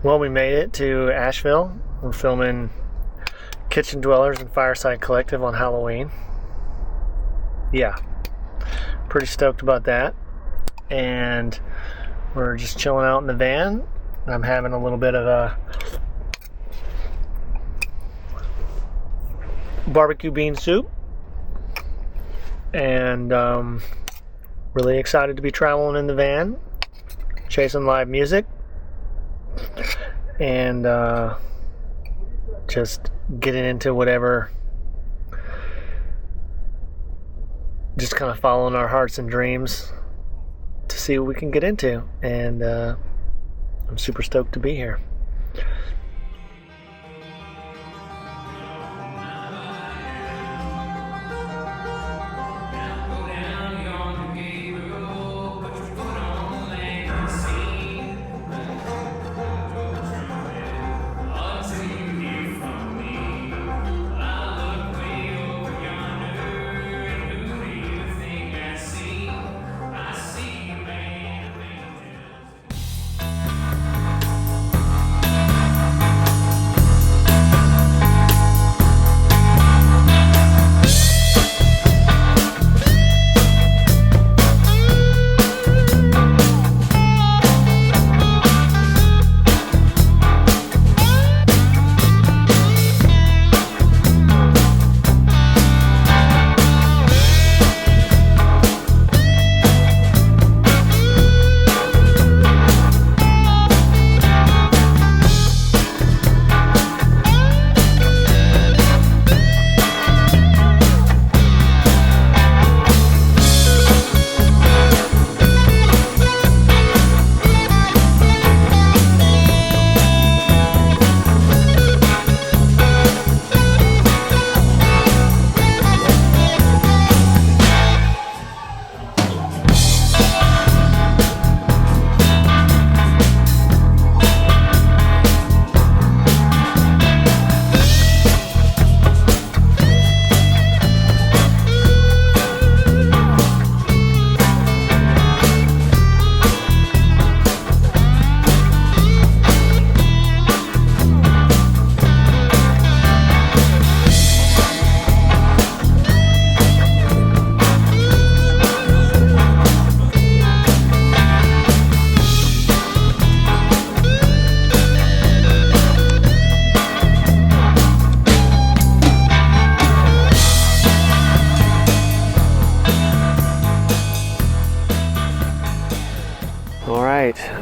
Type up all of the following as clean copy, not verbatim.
Well, we made it to Asheville. We're filming Kitchen Dwellers and Fireside Collective on Halloween. Yeah, pretty stoked about that. And we're just chilling out in the van. I'm having a little bit of a barbecue bean soup. And really excited to be traveling in the van, chasing live music. And just getting into whatever, just kind of following our hearts and dreams to see what we can get into. And I'm super stoked to be here.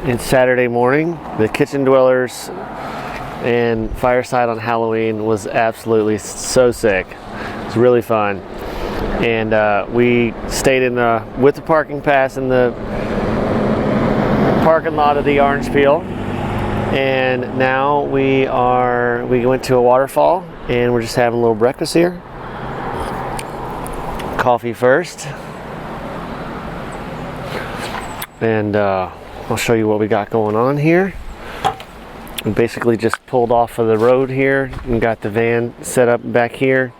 It's Saturday morning. The Kitchen Dwellers and Fireside on Halloween was absolutely so sick. It was really fun. And we stayed with the parking pass in the parking lot of the Orange Peel. And now we went to a waterfall and we're just having a little breakfast here. Coffee first. And I'll show you what we got going on here. We basically just pulled off of the road here and got the van set up back here.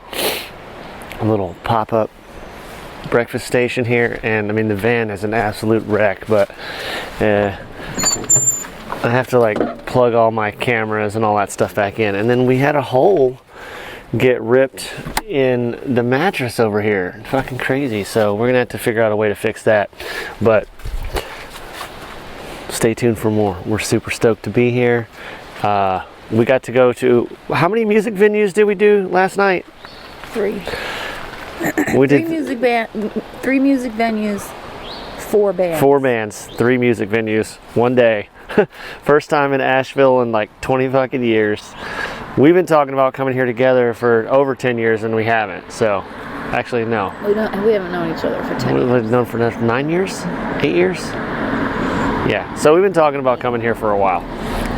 A little pop-up breakfast station here, and I mean the van is an absolute wreck, but I have to like plug all my cameras and all that stuff back in. And then we had a hole get ripped in the mattress over here. Fucking crazy. So we're gonna have to figure out a way to fix that. But stay tuned for more. We're super stoked to be here. We got to go to, how many music venues did we do last night? 3. We did 3 music venues, 4 bands. 4 bands, 3 music venues, one day. First time in Asheville in like 20 fucking years. We've been talking about coming here together for over 10 years and we haven't. So, actually no. We haven't known each other for 10 years. We've known for 9 years? 8 years? Yeah, so we've been talking about coming here for a while.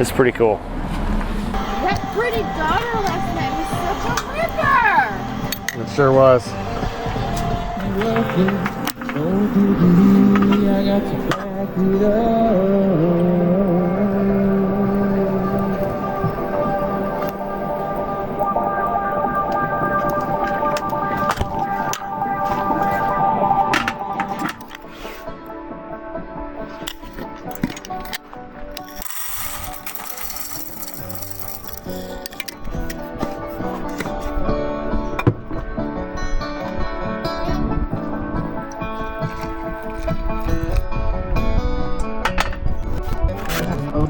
It's pretty cool. That pretty daughter last night was such a ripper! It sure was. I got to back it up. No, you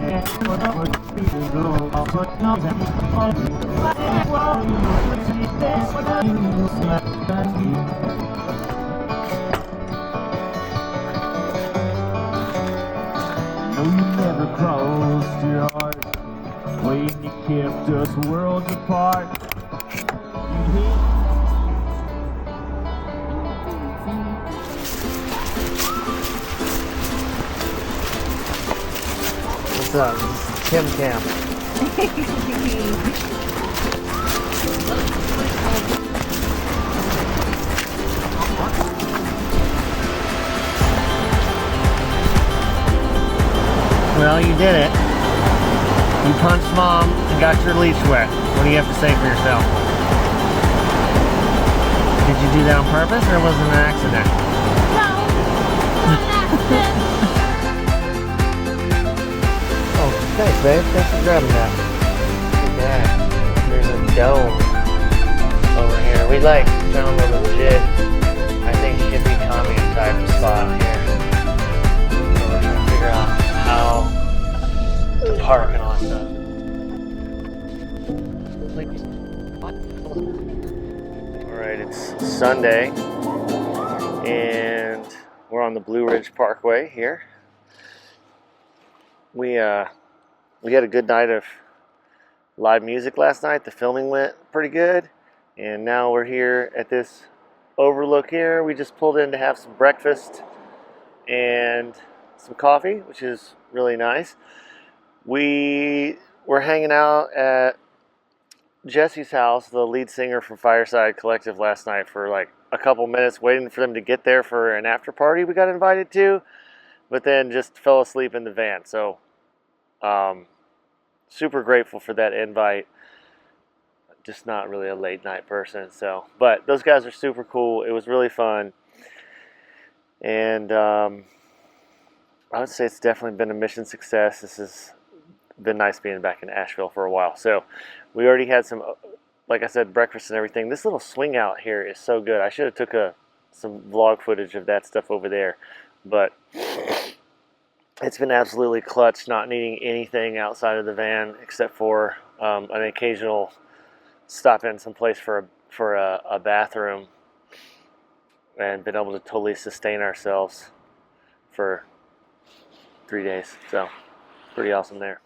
never crossed your heart when you kept us worlds apart. What's up? Kim Cam. Well, you did it. You punched Mom and got your leash wet. What do you have to say for yourself? Did you do that on purpose or was it an accident? No, not an accident. Oh, thanks, babe. Thanks for grabbing that. Look at that. There's a dome over here. We found a legit, I think, hippie commune type spot here. So we're trying to figure out how to park and all that stuff. Alright, it's Sunday and we're on the Blue Ridge Parkway here. We had a good night of live music last night. The filming went pretty good, and now we're here at this overlook here. We just pulled in to have some breakfast and some coffee, which is really nice. We were hanging out at Jesse's house, the lead singer from Fireside Collective, last night for like a couple minutes, waiting for them to get there for an after party we got invited to, but then just fell asleep in the van. So super grateful for that invite. Just not really a late night person, so, but those guys are super cool. It was really fun, and I would say it's definitely been a mission success. This has been nice being back in Asheville for a while. So we already had some, like I said, breakfast and everything. This little swing out here is so good. I should have took some vlog footage of that stuff over there, but it's been absolutely clutch, not needing anything outside of the van except for an occasional stop in someplace for a bathroom, and been able to totally sustain ourselves for 3 days. So pretty awesome there.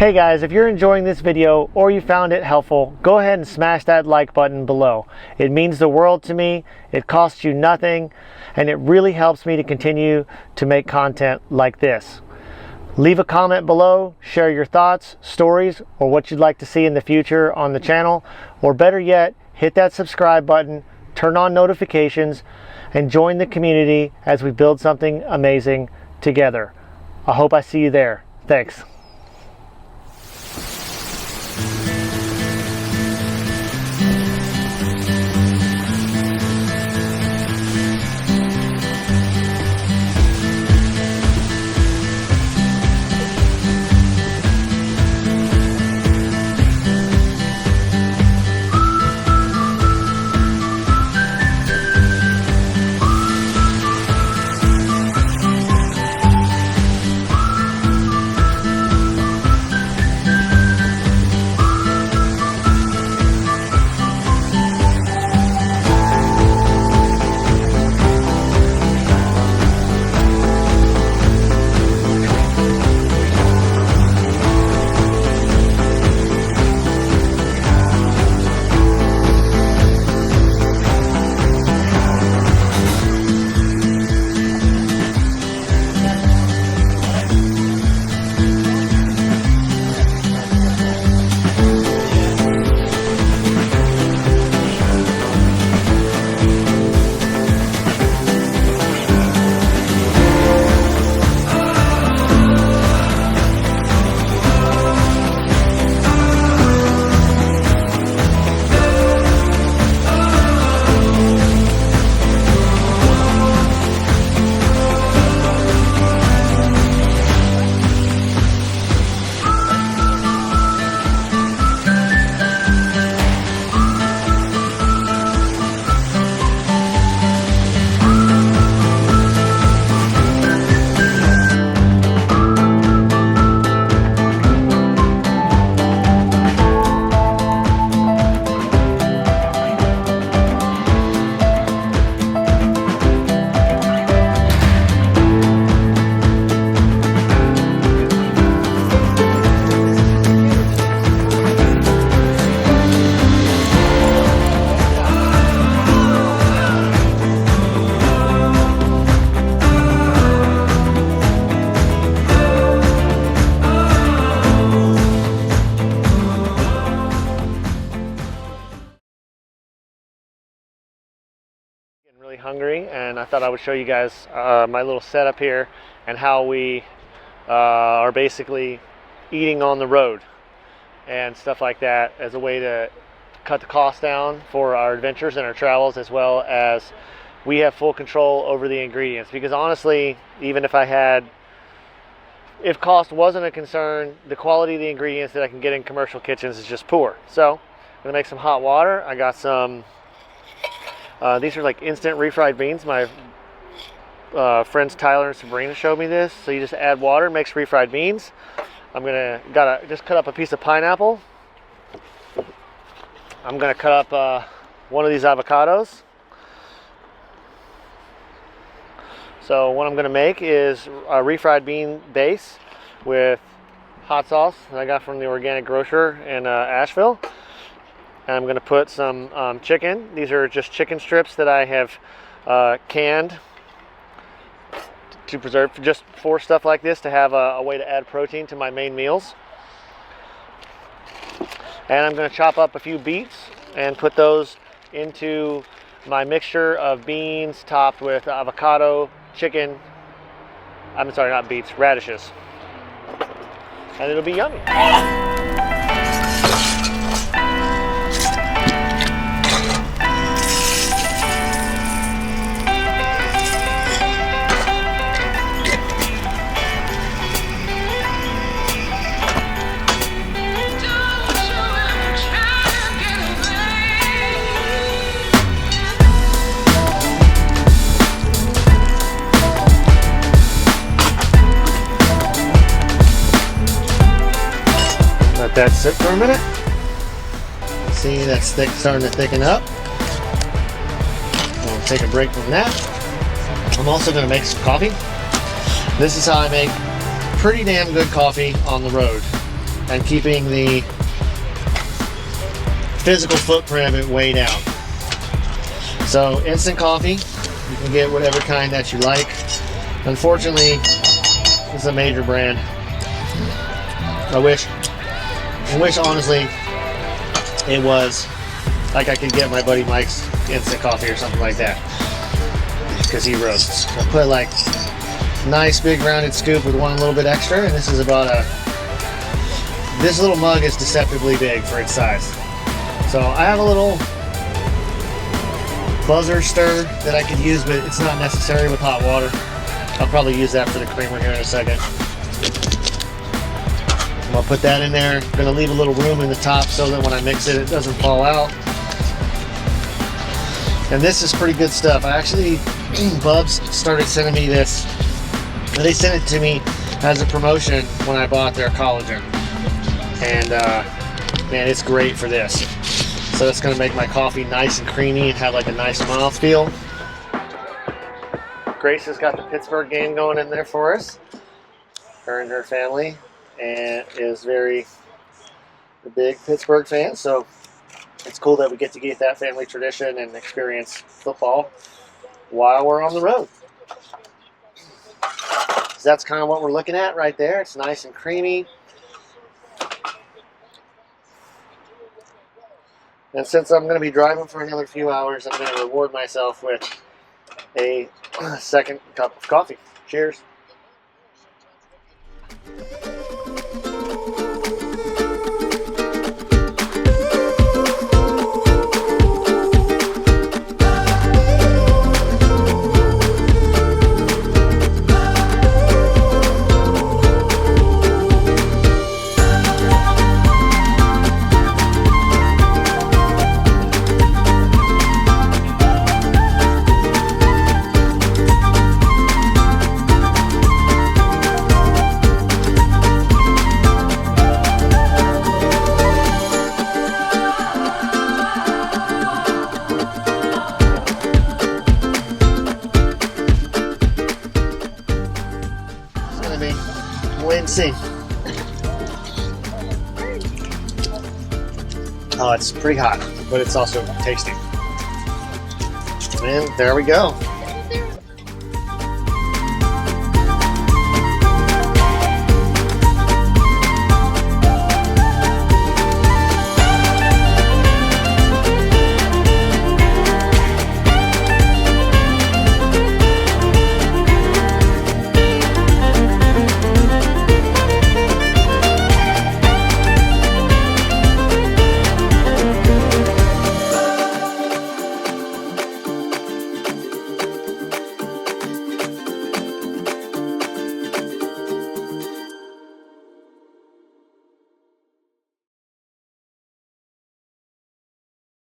Hey guys, if you're enjoying this video or you found it helpful, go ahead and smash that like button below. It means the world to me, it costs you nothing, and it really helps me to continue to make content like this. Leave a comment below, share your thoughts, stories, or what you'd like to see in the future on the channel, or better yet, hit that subscribe button, turn on notifications, and join the community as we build something amazing together. I hope I see you there. Thanks. Really hungry, and I thought I would show you guys my little setup here and how we are basically eating on the road and stuff like that as a way to cut the cost down for our adventures and our travels, as well as we have full control over the ingredients. Because honestly, even if cost wasn't a concern, the quality of the ingredients that I can get in commercial kitchens is just poor. So I'm gonna make some hot water. I got some these are like instant refried beans. My friends Tyler and Sabrina showed me this. So you just add water, makes refried beans. I'm gonna just cut up a piece of pineapple. I'm gonna cut up one of these avocados. So what I'm gonna make is a refried bean base with hot sauce that I got from the organic grocer in Asheville. And I'm going to put some chicken. These are just chicken strips that I have canned to preserve just for stuff like this, to have a way to add protein to my main meals. And I'm going to chop up a few beets and put those into my mixture of beans topped with avocado, chicken. I'm sorry, not beets, radishes. And it'll be yummy. Let that sit for a minute. See, that's starting to thicken up. We'll take a break from that. I'm also going to make some coffee. This is how I make pretty damn good coffee on the road. and keeping the physical footprint of it way down. So instant coffee, you can get whatever kind that you like. Unfortunately, it's a major brand. I wish honestly it was like I could get my buddy Mike's instant coffee or something like that, because he roasts. I put like nice big rounded scoop with one little bit extra, and this is about this little mug is deceptively big for its size. So I have a little buzzer stir that I could use, but it's not necessary with hot water. I'll probably use that for the creamer here in a second. I'll put that in there. I'm gonna leave a little room in the top so that when I mix it, it doesn't fall out. And this is pretty good stuff. I actually, Bubs started sending me this. They sent it to me as a promotion when I bought their collagen. And man, it's great for this. So it's gonna make my coffee nice and creamy and have like a nice mouthfeel. Grace has got the Pittsburgh game going in there for us. Her and her family, and is a big Pittsburgh fan. So it's cool that we get to get that family tradition and experience football while we're on the road. So that's kind of what we're looking at right there. It's nice and creamy. And since I'm going to be driving for another few hours, I'm going to reward myself with a second cup of coffee. Cheers. NC. Oh, it's pretty hot, but it's also tasty. And there we go.